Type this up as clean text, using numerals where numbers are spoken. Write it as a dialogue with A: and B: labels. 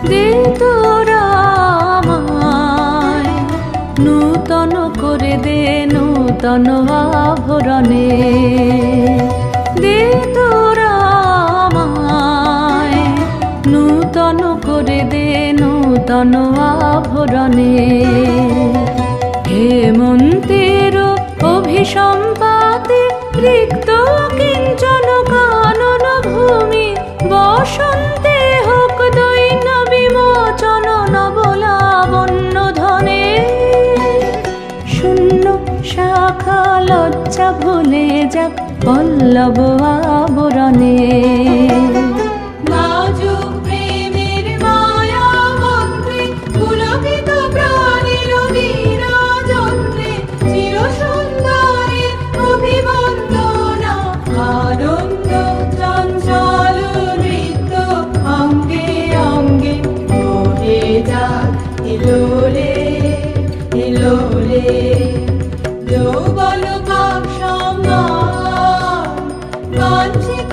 A: দে তোরা আমায় নূতন করে দে নূতন আভরণে, দে তোরা আমায় নূতন করে দে নূতন আভরণে। হেমন্তের অভিসম্পাতে রিক্ত কিঞ্চন কানন ভূমি, বসন্তে হোক দৈন্য বিমোচন নবলাবণ্য ধনে। শূন্য শাখা লজ্জা ভুলে যাক পল্লব আবরণে।
B: এলোরে এলোরে যৌবন কাম সম্মান, বাঞ্ছিত